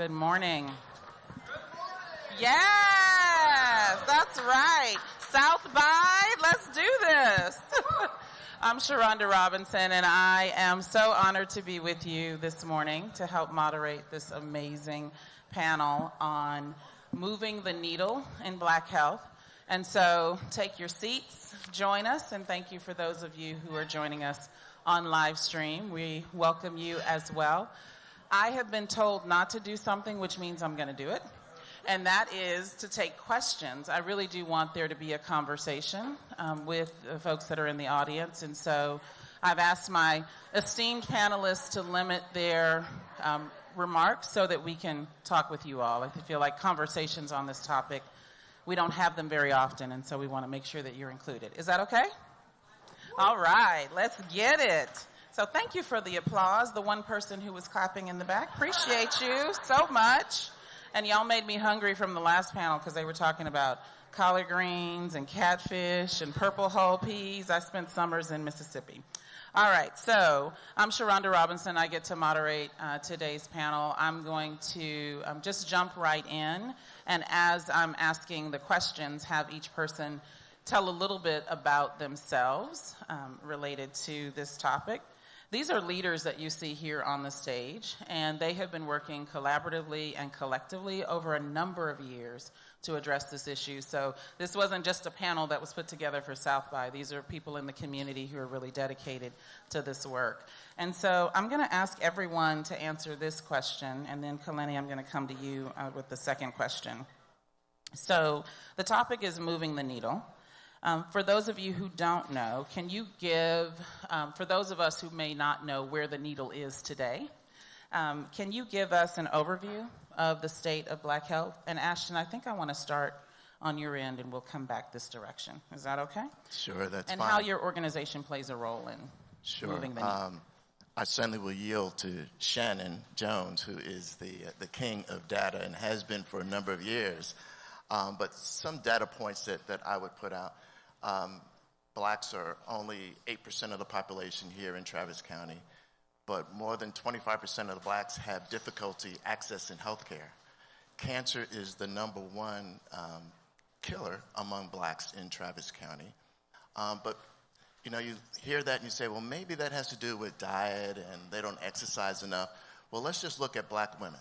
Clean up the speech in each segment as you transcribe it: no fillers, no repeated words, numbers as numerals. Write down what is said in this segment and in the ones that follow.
Good morning. Yes, that's right. South by, let's do this. I'm Shuronda Robinson, and I am so honored to be with you this morning to help moderate this amazing panel on moving the needle in Black health. And so take your seats, join us, and thank you for those of you who are joining us on live stream. We welcome you as well. I have been told not to do something, which means I'm going to do it, and that is to take questions. I really do want there to be a conversation with the folks that are in the audience, and so I've asked my esteemed panelists to limit their remarks so that we can talk with you all. I feel like conversations on this topic, we don't have them very often, and so we want to make sure that you're included. Is that okay? All right, let's get it. So thank you for the applause, the one person who was clapping in the back. Appreciate you so much. And y'all made me hungry from the last panel because they were talking about collard greens and catfish and purple hull peas. I spent summers in Mississippi. All right, so I'm Shuronda Robinson. I get to moderate today's panel. I'm going to just jump right in, and as I'm asking the questions, have each person tell a little bit about themselves related to this topic. These are leaders that you see here on the stage, and they have been working collaboratively and collectively over a number of years to address this issue. So this wasn't just a panel that was put together for South by. These are people in the community who are really dedicated to this work. And so I'm going to ask everyone to answer this question, and then Kelenne, I'm going to come to you with the second question. So the topic is moving the needle. For those of you who don't know, can you give, for those of us who may not know where the needle is today, can you give us an overview of the state of Black health? And Ashton, I think I want to start on your end, and we'll come back this direction. Is that okay? Sure, that's and fine. And how your organization plays a role in moving the needle. I certainly will yield to Shannon Jones, who is the king of data and has been for a number of years. But some data points that I would put out. Blacks are only 8% of the population here in Travis County, but more than 25% of the blacks have difficulty accessing health care. Cancer is the number one killer among blacks in Travis County. But you hear that and you say, well, maybe that has to do with diet and they don't exercise enough. Well, let's just look at black women.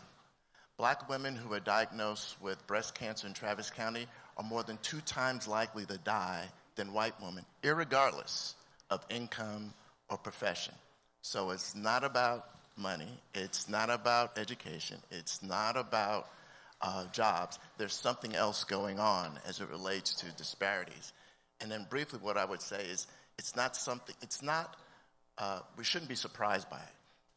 Black women who are diagnosed with breast cancer in Travis County are more than 2 times likely to die than white women, irregardless of income or profession. So it's not about money. It's not about education. It's not about jobs. There's something else going on as it relates to disparities. And then briefly what I would say is we shouldn't be surprised by it.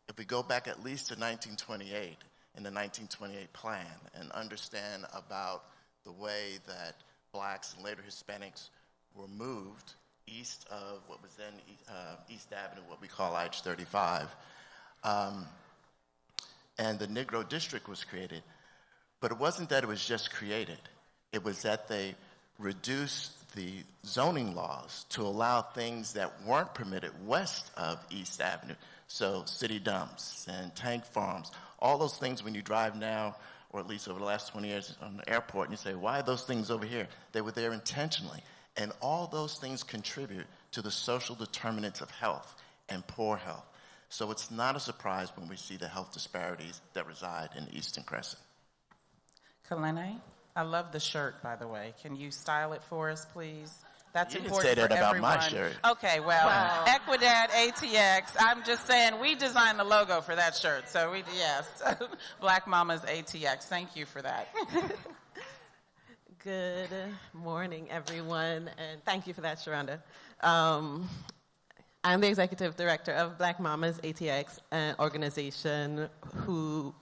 If we go back at least to 1928, in the 1928 plan, and understand about the way that blacks and later Hispanics were moved east of what was then East Avenue, what we call I-35, and the Negro District was created. But it wasn't that it was just created. It was that they reduced the zoning laws to allow things that weren't permitted west of East Avenue. So city dumps and tank farms, all those things when you drive now, or at least over the last 20 years on the airport, and you say, why are those things over here? They were there intentionally. And all those things contribute to the social determinants of health and poor health. So it's not a surprise when we see the health disparities that reside in the Eastern Crescent. Kelenne, I love the shirt, by the way. Can you style it for us, please? That's you important didn't say that for about everyone. my shirt. Okay, well, wow. Equidad, ATX. I'm just saying we designed the logo for that shirt. So yes, Black Mamas ATX. Thank you for that. Good morning, everyone, and thank you for that, Shuronda. I'm the executive director of Black Mamas ATX, an organization who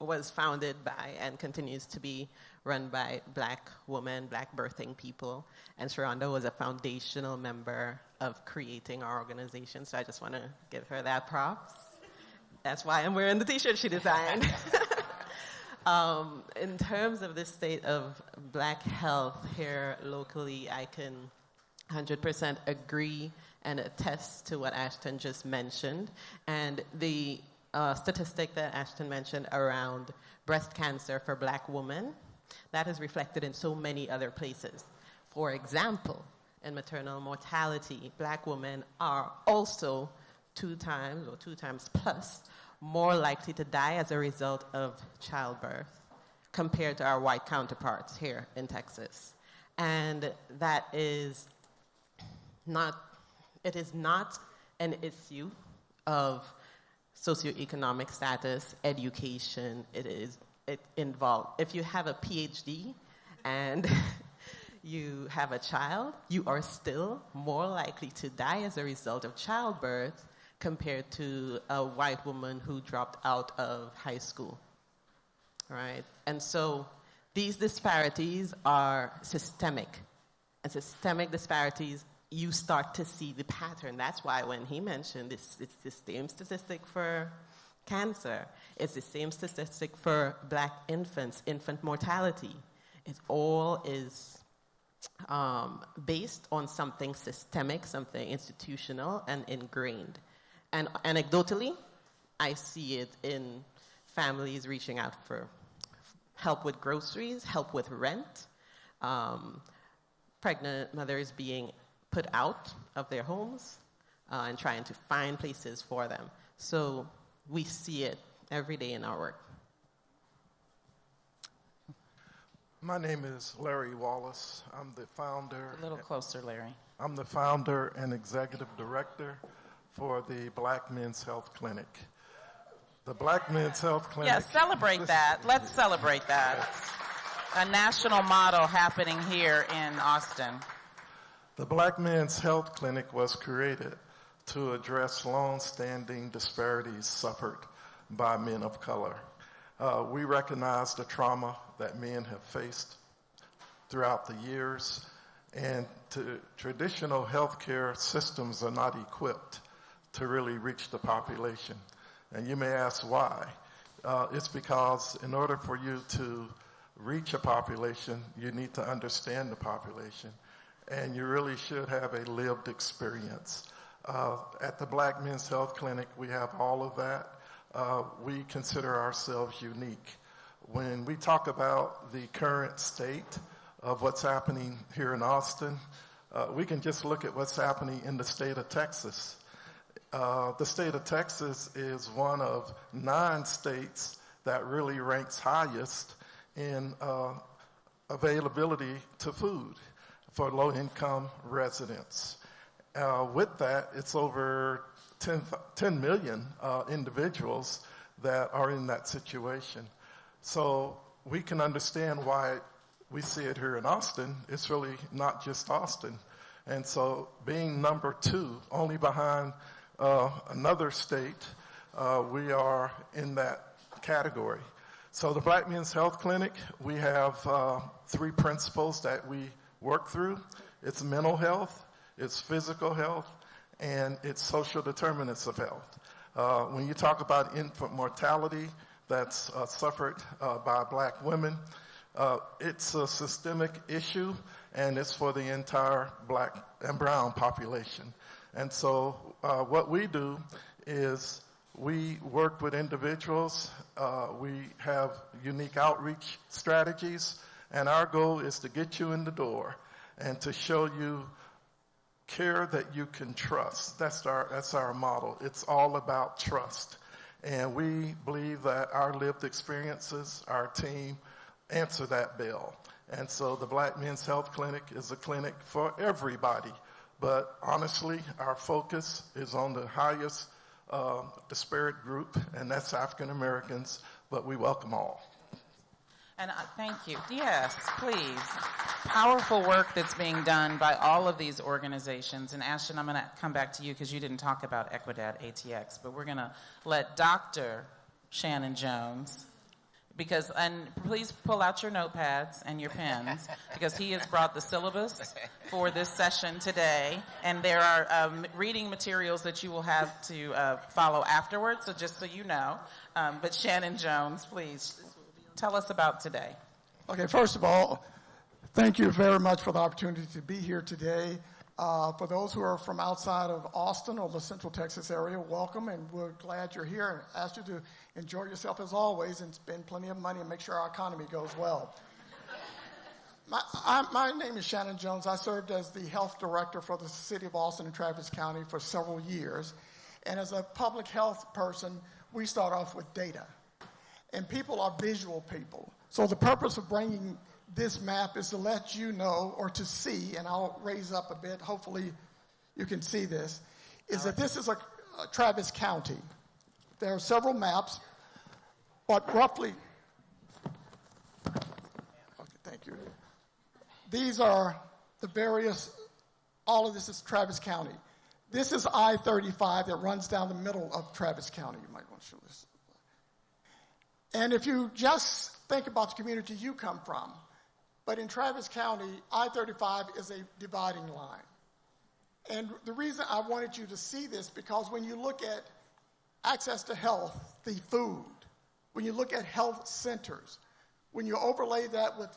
was founded by and continues to be run by Black women, Black birthing people, and Shuronda was a foundational member of creating our organization, so I just want to give her that props. That's why I'm wearing the t-shirt she designed. In terms of the state of Black health here locally, I can 100% agree and attest to what Ashton just mentioned. And the statistic that Ashton mentioned around breast cancer for black women, that is reflected in so many other places. For example, in maternal mortality, black women are also 2 times or 2 times plus more likely to die as a result of childbirth compared to our white counterparts here in Texas. And that is not, it is not an issue of socioeconomic status, education. It involves, if you have a PhD and you have a child, you are still more likely to die as a result of childbirth compared to a white woman who dropped out of high school, right? And so these disparities are systemic. And systemic disparities, you start to see the pattern. That's why when he mentioned it's the same statistic for cancer, it's the same statistic for black infants, infant mortality. It all is based on something systemic, something institutional and ingrained. And anecdotally, I see it in families reaching out for help with groceries, help with rent, pregnant mothers being put out of their homes and trying to find places for them. So we see it every day in our work. My name is Larry Wallace. I'm the founder. A little closer, Larry. I'm the founder and executive director for the Black Men's Health Clinic. The Black Men's Health Clinic. Yeah, celebrate that. Let's celebrate that. A national model happening here in Austin. The Black Men's Health Clinic was created to address long-standing disparities suffered by men of color. We recognize the trauma that men have faced throughout the years, and traditional healthcare systems are not equipped to really reach the population. And you may ask why. It's because in order for you to reach a population, you need to understand the population. And you really should have a lived experience. At the Black Men's Health Clinic, we have all of that. We consider ourselves unique. When we talk about the current state of what's happening here in Austin, we can just look at what's happening in the state of Texas. The state of Texas is one of 9 states that really ranks highest in availability to food for low-income residents. With that, it's over 10 million individuals that are in that situation. So we can understand why we see it here in Austin. It's really not just Austin. And so being number 2, only behind another state, we are in that category. So the Black Men's Health Clinic, we have 3 principles that we work through. It's mental health, it's physical health, and it's social determinants of health. When you talk about infant mortality that's suffered by black women, it's a systemic issue, and it's for the entire black and brown population. And so what we do is we work with individuals, we have unique outreach strategies, and our goal is to get you in the door and to show you care that you can trust. That's our model. It's all about trust. And we believe that our lived experiences, our team, answer that bell. And so the Black Men's Health Clinic is a clinic for everybody. But honestly, our focus is on the highest disparate group, and that's African Americans, but we welcome all. And thank you. Yes, please. Powerful work that's being done by all of these organizations. And Ashton, I'm going to come back to you because you didn't talk about Equidad ATX, but we're going to let Dr. Shannon Jones, and please pull out your notepads and your pens because he has brought the syllabus for this session today. And there are reading materials that you will have to follow afterwards, so just so you know. But Shannon Jones, please. Tell us about today. Okay, first of all, thank you very much for the opportunity to be here today For those who are from outside of Austin or the Central Texas area, welcome, and we're glad you're here and ask you to enjoy yourself as always and spend plenty of money and make sure our economy goes well. My name is Shannon Jones. I served as the health director for the city of Austin and Travis County for several years. And as a public health person, we start off with data. And people are visual people. So the purpose of bringing this map is to let you know, or to see, and I'll raise up a bit, hopefully you can see this, is that this is a Travis County. There are several maps, but roughly, okay, thank you. These are the various, all of this is Travis County. This is I-35 that runs down the middle of Travis County. You might want to show this. And if you just think about the community you come from, but in Travis County, I-35 is a dividing line. And the reason I wanted you to see this, because when you look at access to health, the food, when you look at health centers, when you overlay that with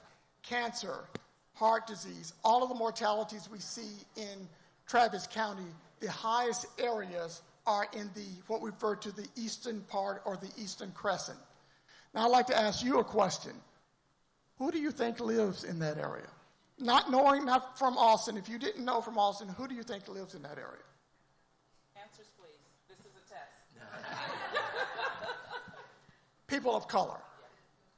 cancer, heart disease, all of the mortalities we see in Travis County, the highest areas are in the, what we refer to the eastern part or the eastern crescent. Now I'd like to ask you a question. Who do you think lives in that area? Not from Austin. If you didn't know from Austin, who do you think lives in that area? Answers, please. This is a test. People of color,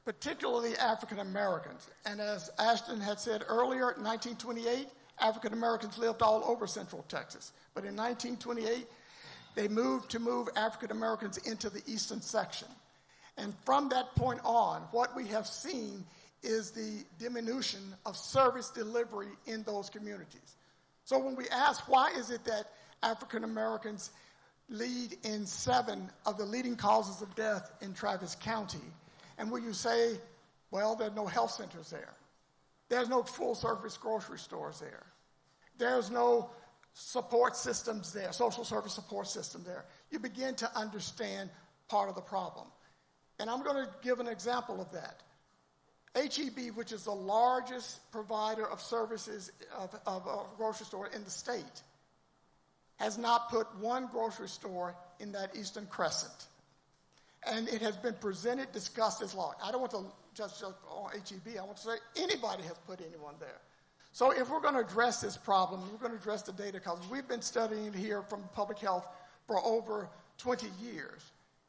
particularly African Americans. And as Ashton had said earlier, in 1928, African Americans lived all over Central Texas. But in 1928, they moved African Americans into the eastern section. And from that point on, what we have seen is the diminution of service delivery in those communities. So when we ask why is it that African Americans lead in 7 of the leading causes of death in Travis County, and when you say, well, there are no health centers there, there's no full-service grocery stores there, there's no support systems there, social service support system there, you begin to understand part of the problem. And I'm going to give an example of that. HEB, which is the largest provider of services of a grocery store in the state, has not put one grocery store in that eastern crescent. And it has been presented, discussed as law. I don't want to just on HEB. I want to say anybody has put anyone there. So if we're going to address this problem, we're going to address the data, because we've been studying here from public health for over 20 years.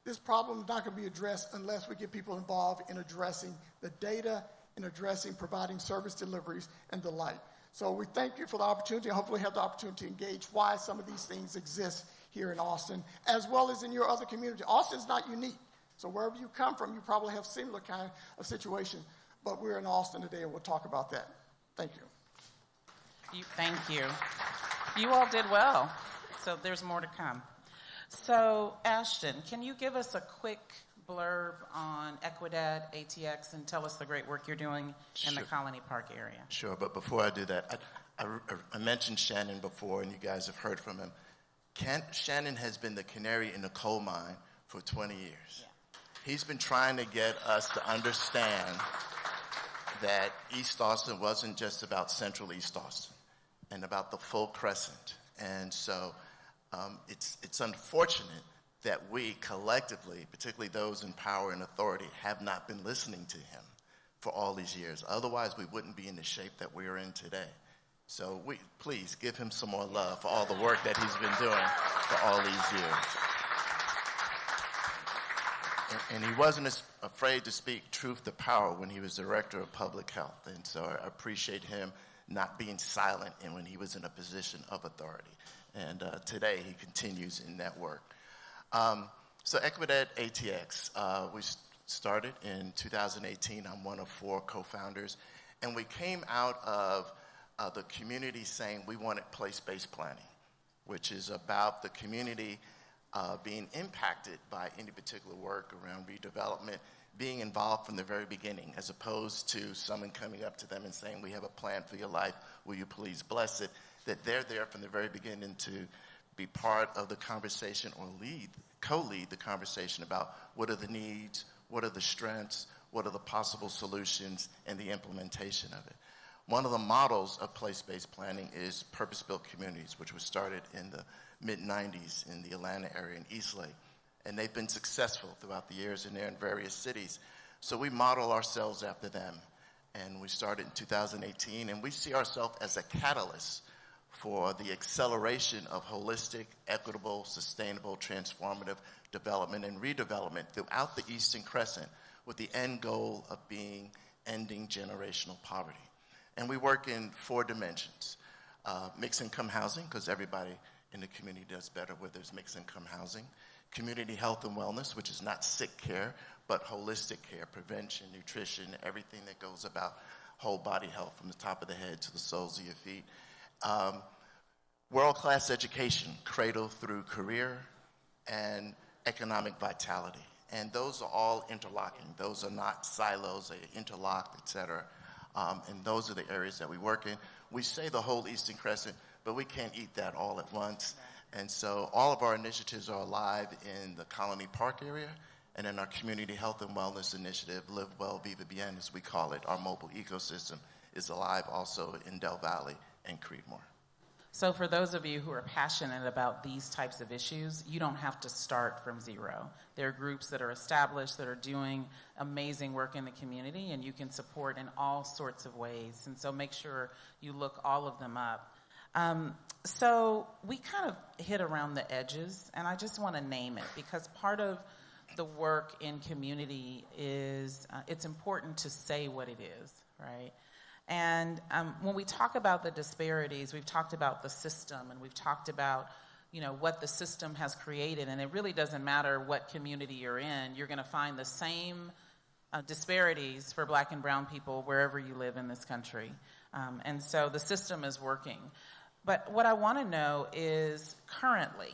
This problem is not going to be addressed unless we get people involved in addressing the data, in addressing providing service deliveries and the like. So we thank you for the opportunity. Hopefully have the opportunity to engage why some of these things exist here in Austin, as well as in your other community. Austin is not unique. So wherever you come from, you probably have similar kind of situation. But we're in Austin today, and we'll talk about that. Thank you. Thank you. You all did well. So there's more to come. So, Ashton, can you give us a quick blurb on Equidad, ATX, and tell us the great work you're doing in the Colony Park area? Sure, but before I do that, I mentioned Shannon before, and you guys have heard from him. Shannon has been the canary in the coal mine for 20 years. Yeah. He's been trying to get us to understand that East Austin wasn't just about Central East Austin and about the full crescent. And so it's unfortunate that we collectively, particularly those in power and authority, have not been listening to him for all these years. Otherwise, we wouldn't be in the shape that we are in today. So please give him some more love for all the work that he's been doing for all these years. And he wasn't afraid to speak truth to power when he was director of public health. And so I appreciate him not being silent and when he was in a position of authority. And today he continues in that work. So Equidad ATX, we started in 2018. I'm one of 4 co-founders. And we came out of the community saying we wanted place-based planning, which is about the community being impacted by any particular work around redevelopment, being involved from the very beginning, as opposed to someone coming up to them and saying, we have a plan for your life, will you please bless it? That they're there from the very beginning to be part of the conversation or co-lead the conversation about what are the needs, what are the strengths, what are the possible solutions, and the implementation of it. One of the models of place-based planning is purpose-built communities, which was started in the mid-90s in the Atlanta area in Eastlake. And they've been successful throughout the years, and they're in various cities. So we model ourselves after them. And we started in 2018, and we see ourselves as a catalyst for the acceleration of holistic, equitable, sustainable, transformative development and redevelopment throughout the Eastern Crescent, with the end goal of ending generational poverty. And we work in 4 dimensions. Mixed income housing, because everybody in the community does better where there's mixed income housing. Community health and wellness, which is not sick care, but holistic care, prevention, nutrition, everything that goes about whole body health from the top of the head to the soles of your feet. World-class education, cradle through career, and economic vitality. And those are all interlocking. Those are not silos, they interlock, et cetera. And those are the areas that we work in. We say the whole Eastern Crescent, but we can't eat that all at once. And so all of our initiatives are alive in the Colony Park area, and in our community health and wellness initiative, Live Well, Viva Bien, as we call it, our mobile ecosystem is alive also in Del Valle and Creedmoor. So for those of you who are passionate about these types of issues, you don't have to start from zero. There are groups that are established that are doing amazing work in the community, and you can support in all sorts of ways. And so make sure you look all of them up. So we kind of hit around the edges, and I just want to name it because part of the work in community is it's important to say what it is, right? And when we talk about the disparities, we've talked about the system, and we've talked about, what the system has created. And it really doesn't matter what community you're in. You're going to find the same disparities for Black and brown people wherever you live in this country. And so the system is working. But what I want to know is currently,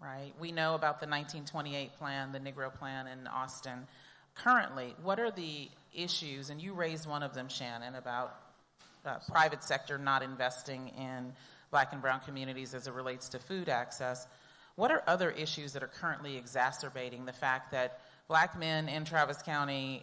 right? We know about the 1928 plan, the Negro plan in Austin. Currently, what are the issues? And you raised one of them, Shannon, about private sector not investing in Black and brown communities as it relates to food access. What are other issues that are currently exacerbating the fact that Black men in Travis County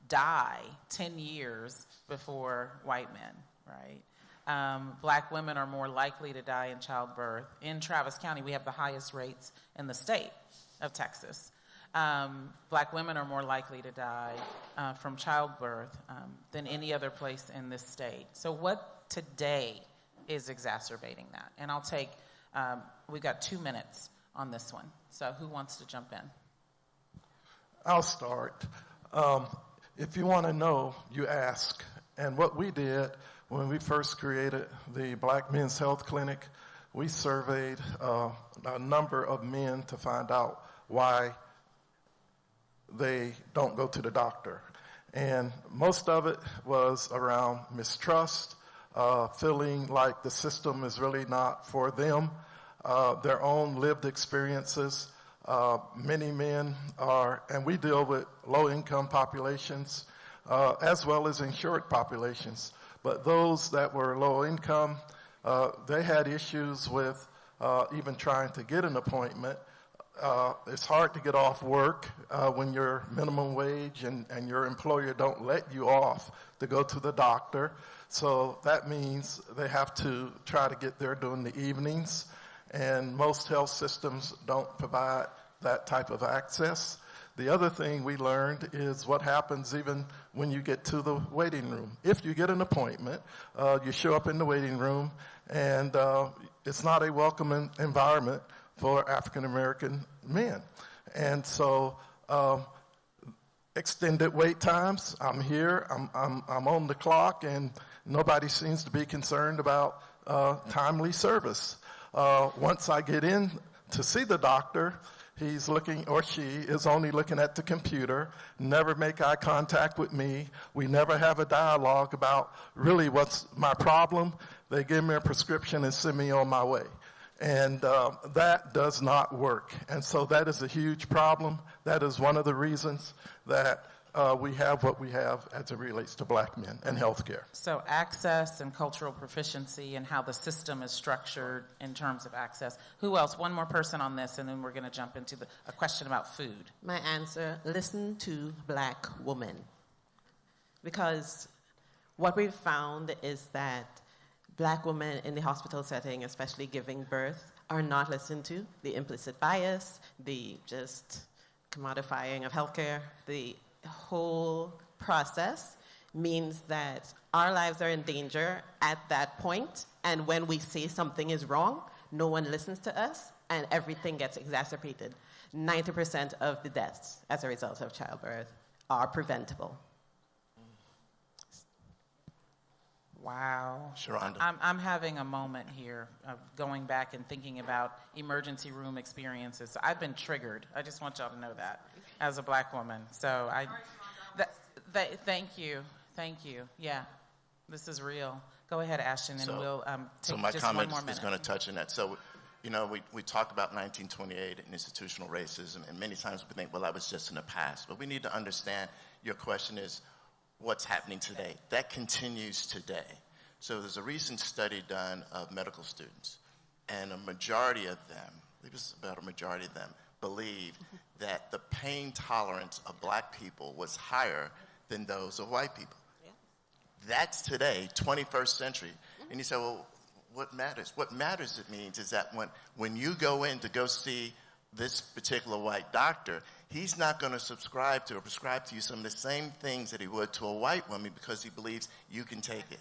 die 10 years before white men, right? Black women are more likely to die in childbirth. In Travis County, we have the highest rates in the state of Texas. Black women are more likely to die from childbirth than any other place in this state. So what today is exacerbating that? And I'll take, we've got 2 minutes on this one. So who wants to jump in? I'll start. If you want to know, you ask. And what we did when we first created the Black Men's Health Clinic, we surveyed a number of men to find out why they don't go to the doctor. And most of it was around mistrust, feeling like the system is really not for them, their own lived experiences. Many men are, and we deal with low-income populations as well as insured populations. But those that were low income, they had issues with even trying to get an appointment. It's hard to get off work when you're minimum wage and your employer don't let you off to go to the doctor. So that means they have to try to get there during the evenings, and most health systems don't provide that type of access. The other thing we learned is what happens even when you get to the waiting room. If you get an appointment, you show up in the waiting room, and it's not a welcoming environment for African American men. And so extended wait times. I'm here, I'm on the clock, and nobody seems to be concerned about timely service. Once I get in to see the doctor, he's looking, or she is only looking at the computer, never make eye contact with me. We never have a dialogue about really what's my problem. They give me a prescription and send me on my way. And that does not work. And so that is a huge problem. That is one of the reasons that we have what we have as it relates to Black men and healthcare. So access and cultural proficiency and how the system is structured in terms of access. Who else? One more person on this, and then we're going to jump into a question about food. My answer, listen to Black women. Because what we've found is that Black women in the hospital setting, especially giving birth, are not listened to. The implicit bias, the just commodifying of healthcare, the whole process means that our lives are in danger at that point, and when we say something is wrong, no one listens to us, and everything gets exacerbated. 90% of the deaths as a result of childbirth are preventable. Wow. Shuronda. I'm having a moment here of going back and thinking about emergency room experiences. So I've been triggered. I just want y'all to know that as a Black woman. So thank you. Thank you. Yeah, this is real. Go ahead, Ashton, and we'll take my just one comment more minute. is going to touch on that. So, we talk about 1928 and institutional racism, and many times we think, well, that was just in the past. But we need to understand your question is, what's happening today? That continues today. So there's a recent study done of medical students, and a majority of them, I believe it's about a majority of them, believe that the pain tolerance of Black people was higher than those of white people. Yeah. That's today, 21st century. And you say, well, what matters? What matters, it means, is that when you go in to go see this particular white doctor, he's not going to subscribe to or prescribe to you some of the same things that he would to a white woman because he believes you can take it.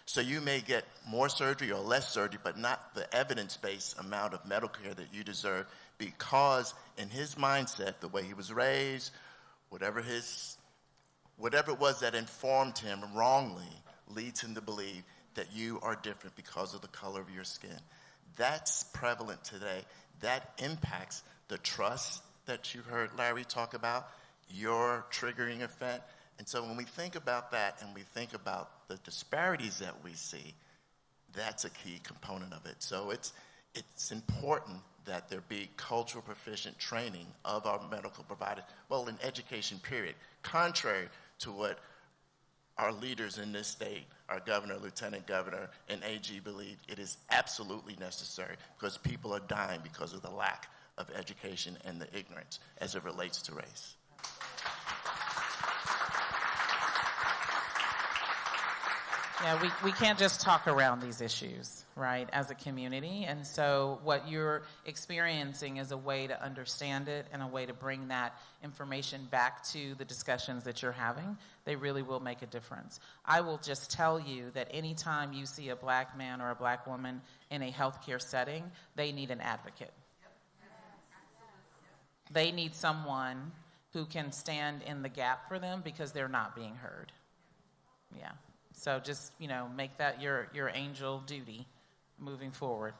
So you may get more surgery or less surgery, but not the evidence-based amount of medical care that you deserve because in his mindset, the way he was raised, whatever it was that informed him wrongly leads him to believe that you are different because of the color of your skin. That's prevalent today. That impacts the trust that you heard Larry talk about, your triggering event. And so when we think about that and we think about the disparities that we see, that's a key component of it. So it's important that there be cultural proficient training of our medical providers, well, in education, period, contrary to what our leaders in this state, our governor, lieutenant governor, and AG believe it is absolutely necessary because people are dying because of the lack of education and the ignorance as it relates to race. Yeah, we can't just talk around these issues, right, as a community. And so what you're experiencing is a way to understand it and a way to bring that information back to the discussions that you're having. They really will make a difference. I will just tell you that anytime you see a Black man or a Black woman in a healthcare setting, they need an advocate. They need someone who can stand in the gap for them because they're not being heard. Yeah. So just, make that your angel duty moving forward.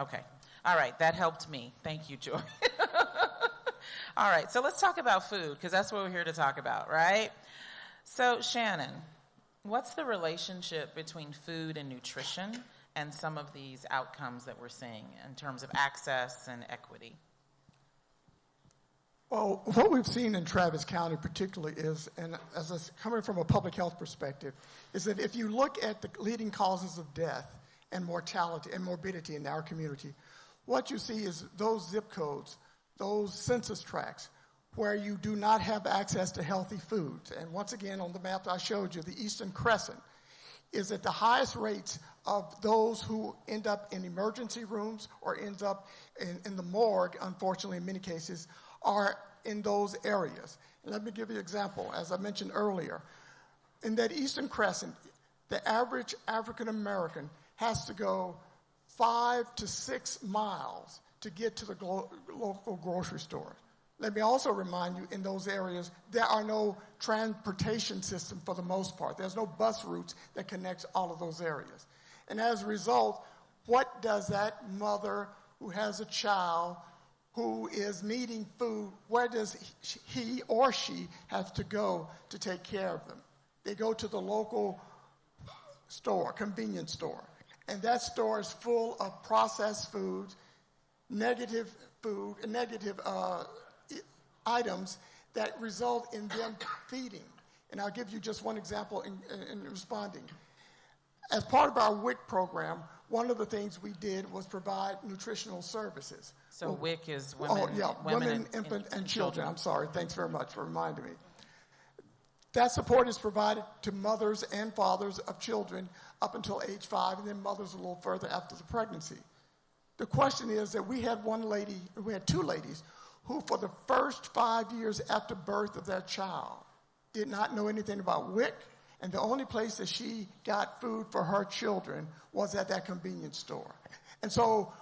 Okay. All right, that helped me. Thank you, Joy. All right, so let's talk about food, because that's what we're here to talk about, right? So, Shannon, what's the relationship between food and nutrition and some of these outcomes that we're seeing in terms of access and equity? Well, what we've seen in Travis County particularly is, and coming from a public health perspective, is that if you look at the leading causes of death and mortality and morbidity in our community, what you see is those zip codes, those census tracts, where you do not have access to healthy foods. And once again, on the map I showed you, the Eastern Crescent is at the highest rates of those who end up in emergency rooms or ends up in the morgue, unfortunately, in many cases, are in those areas. And let me give you an example. As I mentioned earlier, in that Eastern Crescent, the average African American has to go 5 to 6 miles to get to the local grocery store. Let me also remind you, in those areas, there are no transportation system for the most part. There's no bus routes that connects all of those areas. And as a result, what does that mother who has a child who is needing food, where does he or she have to go to take care of them? They go to the local store, convenience store, and that store is full of processed foods, negative items that result in them feeding. And I'll give you just one example in responding. As part of our WIC program, one of the things we did was provide nutritional services. So WIC is women, women, infant, and children. I'm sorry. Thanks very much for reminding me. That support is provided to mothers and fathers of children up until age 5, and then mothers a little further after the pregnancy. The question is that we had two ladies who for the first 5 years after birth of their child did not know anything about WIC, and the only place that she got food for her children was at that convenience store. And so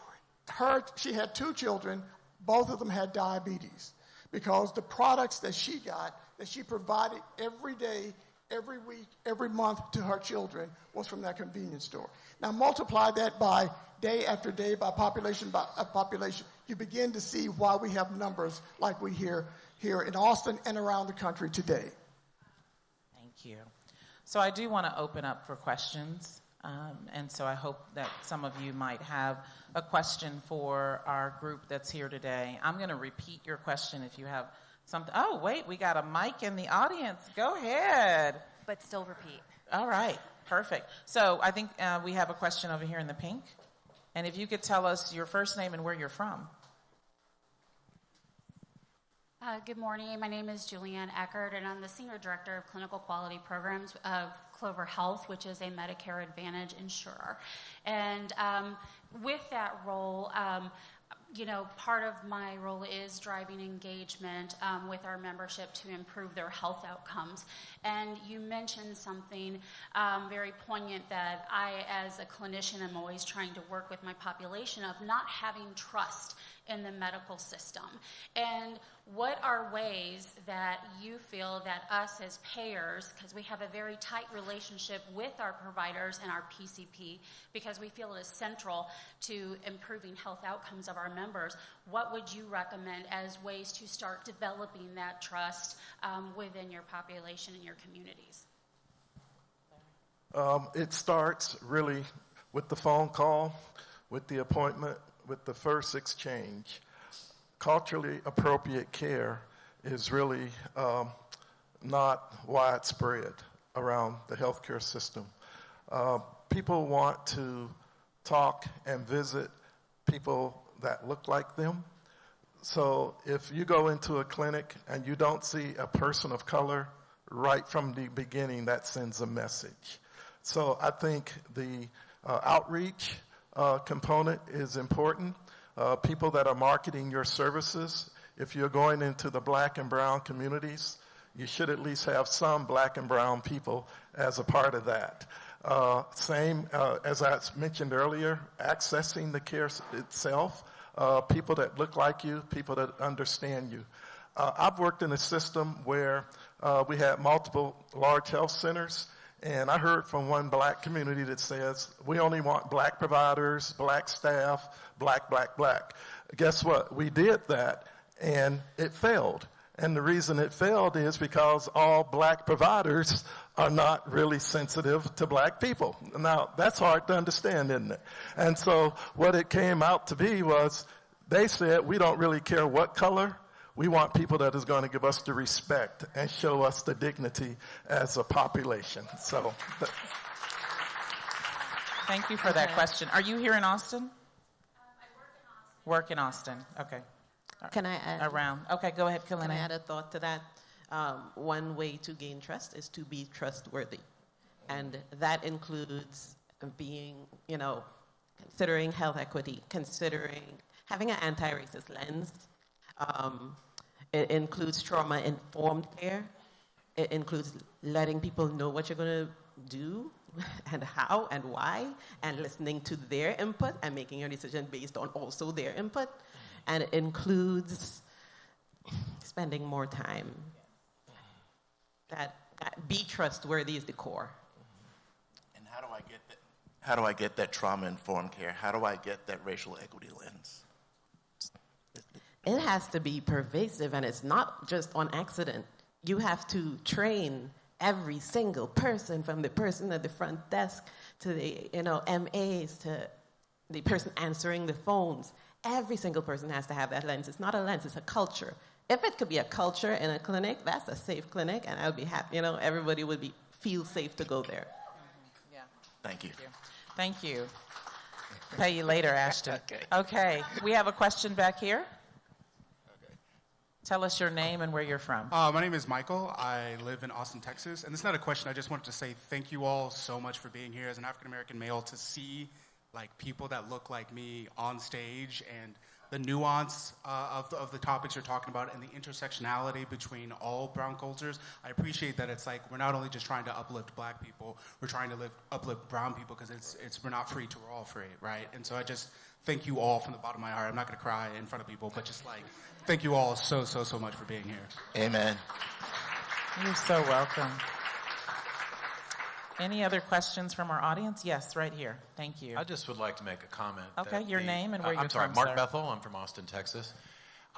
she had 2 children, both of them had diabetes, because the products that she got, that she provided every day, every week, every month to her children was from that convenience store. Now multiply that by day after day, by population, you begin to see why we have numbers like we hear here in Austin and around the country today. Thank you. So I do want to open up for questions, and so I hope that some of you might have a question for our group that's here today. I'm going to repeat your question if you have something. Oh, wait, we got a mic in the audience. Go ahead. But still repeat. All right, perfect. So I think we have a question over here in the pink. And if you could tell us your first name and where you're from. Good morning. My name is Julianne Eckert, and I'm the Senior Director of Clinical Quality Programs of Clover Health, which is a Medicare Advantage insurer. And with that role, part of my role is driving engagement with our membership to improve their health outcomes. And you mentioned something very poignant that I, as a clinician, am always trying to work with my population of not having trust in the medical system. And what are ways that you feel that us as payers, because we have a very tight relationship with our providers and our PCP, because we feel it is central to improving health outcomes of our members, what would you recommend as ways to start developing that trust within your population and your communities? It starts really with the phone call, with the appointment, with the first exchange. Culturally appropriate care is really not widespread around the healthcare system. People want to talk and visit people that look like them. So if you go into a clinic and you don't see a person of color right from the beginning, that sends a message. So I think the outreach component is important. People that are marketing your services, if you're going into the black and brown communities, you should at least have some black and brown people as a part of that. Same as I mentioned earlier, accessing the care itself, people that look like you, people that understand you. I've worked in a system where we had multiple large health centers, and I heard from one black community that says, we only want black providers, black staff, black, black, black. Guess what? We did that, and it failed. And the reason it failed is because all black providers are not really sensitive to black people. Now, that's hard to understand, isn't it? And so what it came out to be was they said, we don't really care what color. We want people that is going to give us the respect and show us the dignity as a population. So, thank you for that question. Are you here in Austin? I work in Austin. Okay. Can I add? Around. Okay, go ahead, Kelenne. Can I add a thought to that? One way to gain trust is to be trustworthy. And that includes being, considering health equity, considering having an anti-racist lens. It includes trauma-informed care. It includes letting people know what you're going to do and how and why, and listening to their input and making your decision based on also their input. And it includes spending more time. That be trustworthy is the core. And how do I get that? How do I get that trauma-informed care? How do I get that racial equity lens? It has to be pervasive, and it's not just on accident. You have to train every single person, from the person at the front desk to the MAs to the person answering the phones. Every single person has to have that lens. It's not a lens, it's a culture. If it could be a culture in a clinic, that's a safe clinic, and I would be happy, everybody would feel safe to go there. Yeah. Thank you. Thank you. Pay you later, Ashton. Okay. We have a question back here. Tell us your name and where you're from. My name is Michael. I live in Austin, Texas. And this is not a question. I just wanted to say thank you all so much for being here as an African-American male to see people that look like me on stage and the nuance of the topics you're talking about and the intersectionality between all brown cultures. I appreciate that it's we're not only just trying to uplift black people, we're trying to uplift brown people because we're not free till we're all free, right? And so I just thank you all from the bottom of my heart. I'm not going to cry in front of people, but just thank you all so much for being here. Amen. You're so welcome. Any other questions from our audience? Yes, right here. Thank you. I just would like to make a comment. Okay, your name and where you're from, I'm sorry, Mark sir. Bethel. I'm from Austin, Texas.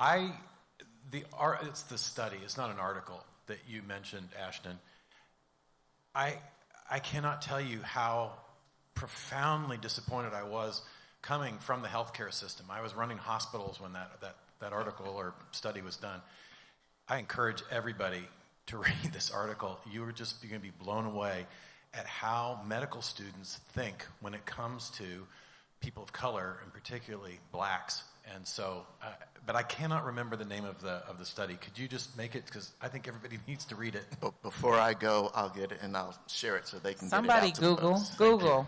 It's the study. It's not an article that you mentioned, Ashton. I cannot tell you how profoundly disappointed I was coming from the healthcare system. I was running hospitals when that article or study was done. I encourage everybody to read this article. You're going to be blown away at how medical students think when it comes to people of color, and particularly blacks. And so, but I cannot remember the name of the study. Could you just make it? Because I think everybody needs to read it. But before I go, I'll get it and I'll share it so they can Somebody get it out to Google. folks.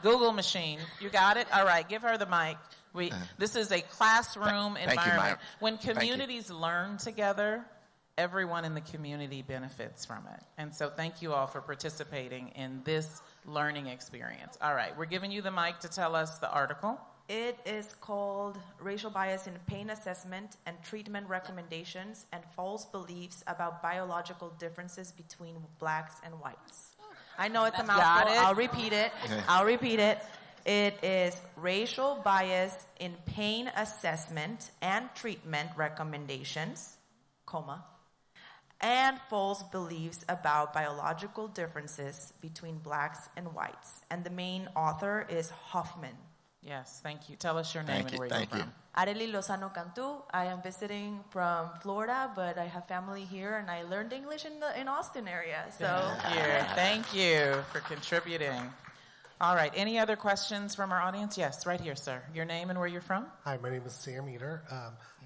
Google machine. You got it? All right, give her the mic. This is a classroom Thank you, environment. Maya. When Thank you. communities learn together, everyone in the community benefits from it. And so thank you all for participating in this learning experience. All right, we're giving you the mic to tell us the article. It is called Racial Bias in Pain Assessment and Treatment Recommendations and False Beliefs About Biological Differences Between Blacks and Whites. I know it's a mouthful. I'll repeat it. It is Racial Bias in Pain Assessment and Treatment Recommendations, and false beliefs about biological differences between blacks and whites. And the main author is Hoffman. Yes, thank you. Tell us your name and where you're from. Arely Lozano Cantu. I am visiting from Florida, but I have family here, and I learned English in Austin area. So Thank you for contributing. All right, any other questions from our audience? Yes, right here, sir. Your name and where you're from? Hi, my name is Sam Eater.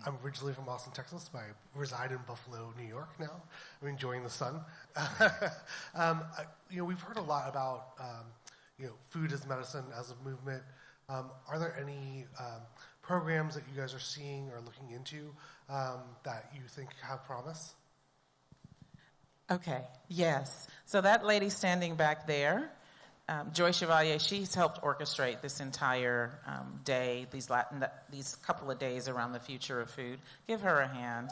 I'm originally from Austin, Texas, but I reside in Buffalo, New York now. I'm enjoying the sun. We've heard a lot about food as medicine as a movement. Are there any programs that you guys are seeing or looking into that you think have promise? Okay, yes. So that lady standing back there, Joy Chevalier, she's helped orchestrate this entire day, these couple of days around the future of food. Give her a hand.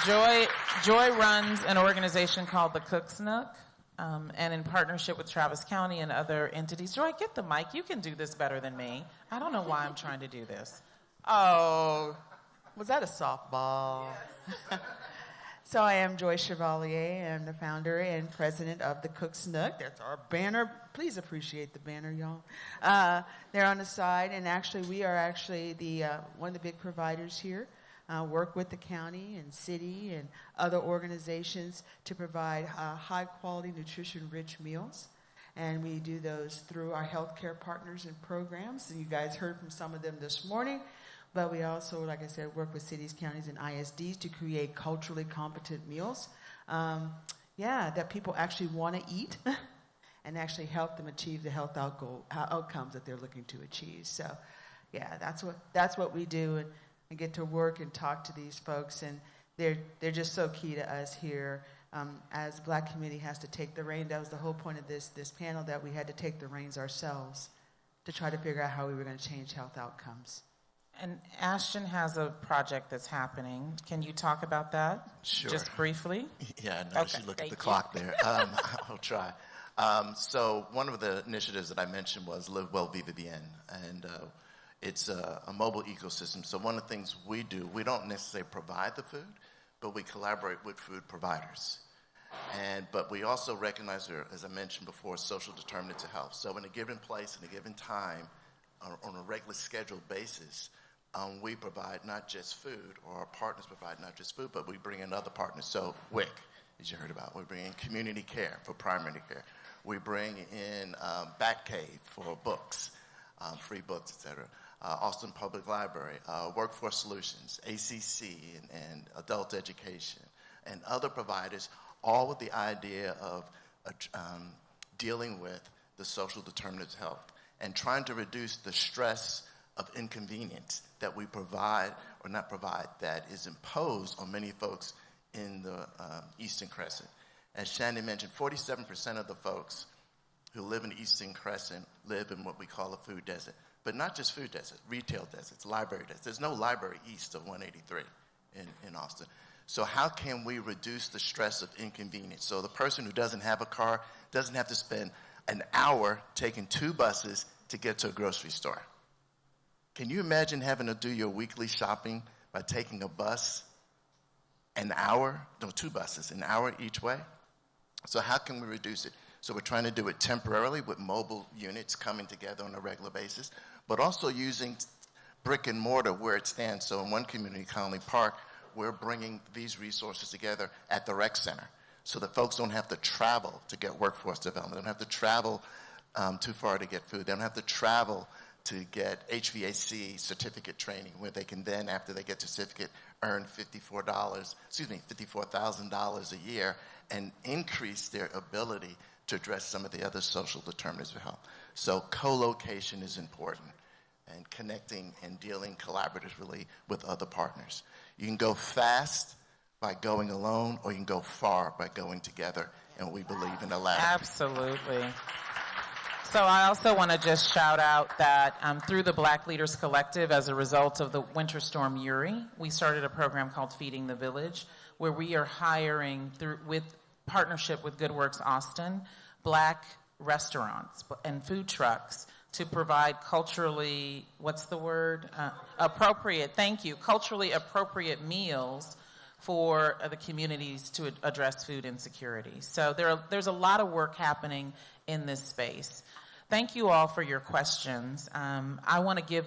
Yay, Joy runs an organization called the Cook's Nook, and in partnership with Travis County and other entities. Joy, get the mic. You can do this better than me. I don't know why I'm trying to do this. Oh, was that a softball? Yes. So I am Joy Chevalier. I'm the founder and president of the Cook's Nook. That's our banner. Please appreciate the banner, y'all. They're on the side, and actually we are the one of the big providers here. Work with the county and city and other organizations to provide high-quality, nutrition-rich meals. And we do those through our healthcare partners and programs. And you guys heard from some of them this morning. But we also, like I said, work with cities, counties, and ISDs to create culturally competent meals that people actually want to eat and actually help them achieve the health outcomes that they're looking to achieve. So, that's what we do. And I get to work and talk to these folks, and they're just so key to us here. As Black community has to take the reins. That was the whole point of this panel, that we had to take the reins ourselves to try to figure out how we were going to change health outcomes. And Ashton has a project that's happening. Can you talk about that? Sure. Just briefly? Yeah, I noticed you look at the clock there. I'll try. So one of the initiatives that I mentioned was Live Well, Viva Bien. And it's a mobile ecosystem. So one of the things we do, we don't necessarily provide the food, but we collaborate with food providers. But we also recognize, as I mentioned before, social determinants of health. So in a given place, in a given time, on a regular scheduled basis, we provide not just food, or our partners provide not just food, but we bring in other partners. So WIC, as you heard about, we bring in community care for primary care. We bring in Batcave for books, free books, etc. Austin Public Library, Workforce Solutions, ACC, and Adult Education, and other providers, all with the idea of dealing with the social determinants of health and trying to reduce the stress of inconvenience that we provide or not provide that is imposed on many folks in the Eastern Crescent. As Shannon mentioned, 47% of the folks who live in the Eastern Crescent live in what we call a food desert. But not just food desert, retail deserts, library deserts. There's no library east of 183 in Austin. So how can we reduce the stress of inconvenience? So the person who doesn't have a car doesn't have to spend an hour taking 2 buses to get to a grocery store. Can you imagine having to do your weekly shopping by taking a bus an hour? No, 2 buses, an hour each way? So how can we reduce it? So we're trying to do it temporarily with mobile units coming together on a regular basis, but also using brick and mortar where it stands. So in one community, Conley Park, we're bringing these resources together at the rec center so that folks don't have to travel to get workforce development. They don't have to travel too far to get food. They don't have to travel to get HVAC certificate training where they can then, after they get the certificate, earn $54,000 a year and increase their ability to address some of the other social determinants of health. So co-location is important, and connecting and dealing collaboratively with other partners. You can go fast by going alone, or you can go far by going together, and we believe in the latter. Absolutely. So I also want to just shout out that through the Black Leaders Collective, as a result of the Winter Storm Uri, we started a program called Feeding the Village, where we are hiring with partnership with Good Works Austin, Black restaurants and food trucks to provide culturally, appropriate, thank you, culturally appropriate meals for the communities to address food insecurity. So there's a lot of work happening in this space. Thank you all for your questions. I want to give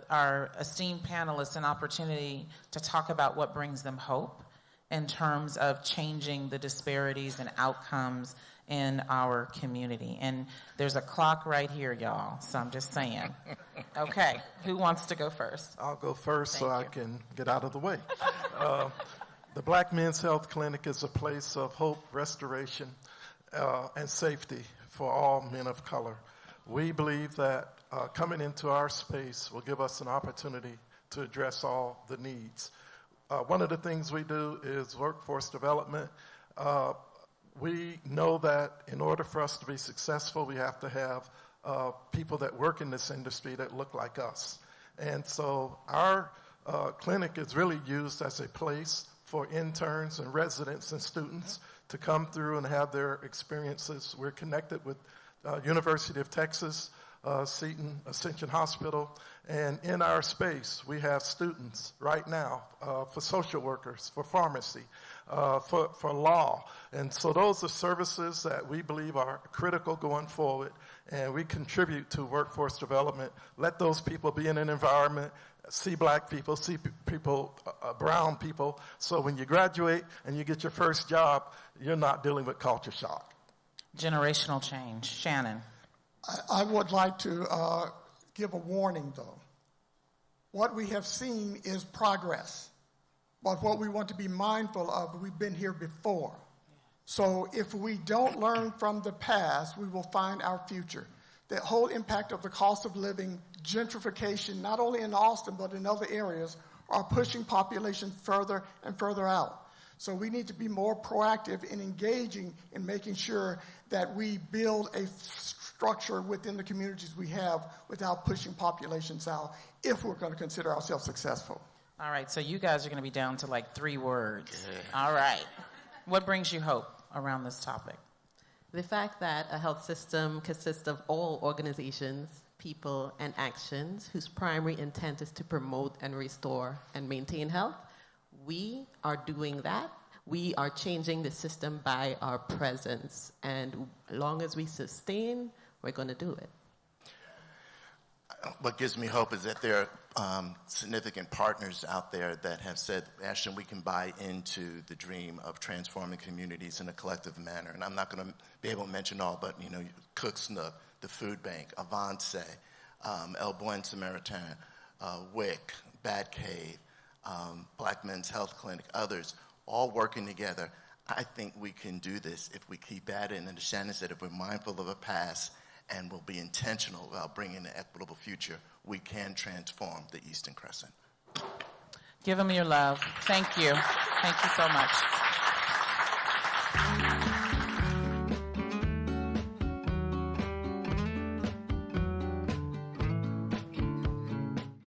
our esteemed panelists an opportunity to talk about what brings them hope in terms of changing the disparities and outcomes in our community. And there's a clock right here, y'all, so I'm just saying. Okay, who wants to go first? I'll go first I can get out of the way. The Black Men's Health Clinic is a place of hope, restoration, and safety for all men of color. We believe that coming into our space will give us an opportunity to address all the needs. One of the things we do is workforce development. We know that in order for us to be successful, we have to have people that work in this industry that look like us. And so our clinic is really used as a place for interns and residents and students to come through and have their experiences. We're connected with University of Texas, Seton, Ascension Hospital, and in our space we have students right now for social workers, for pharmacy, for law. And so those are services that we believe are critical going forward, and we contribute to workforce development. Let those people be in an environment, see black people, see people, brown people, so when you graduate and you get your first job, you're not dealing with culture shock. Generational change. Shannon. I would like to give a warning, though. What we have seen is progress, but what we want to be mindful of, we've been here before. So if we don't learn from the past, we will find our future. The whole impact of the cost of living, gentrification, not only in Austin but in other areas, are pushing population further and further out. So we need to be more proactive in engaging in making sure that we build a structure within the communities we have without pushing populations out if we're going to consider ourselves successful. All right, so you guys are going to be down to like 3 words. All right. What brings you hope around this topic? The fact that a health system consists of all organizations, people, and actions whose primary intent is to promote and restore and maintain health. We are doing that. We are changing the system by our presence. And as long as we sustain, we're going to do it. What gives me hope is that there are significant partners out there that have said, Ashton, we can buy into the dream of transforming communities in a collective manner. And I'm not going to be able to mention all, but, Cook's Nook, the Food Bank, Avance, El Buen Samaritan, WIC, Bad Cave, Black Men's Health Clinic, others, all working together. I think we can do this if we keep at it. And as Shannon said, if we're mindful of the past and we'll be intentional about bringing an equitable future, we can transform the Eastern Crescent. Give them your love. Thank you. Thank you so much.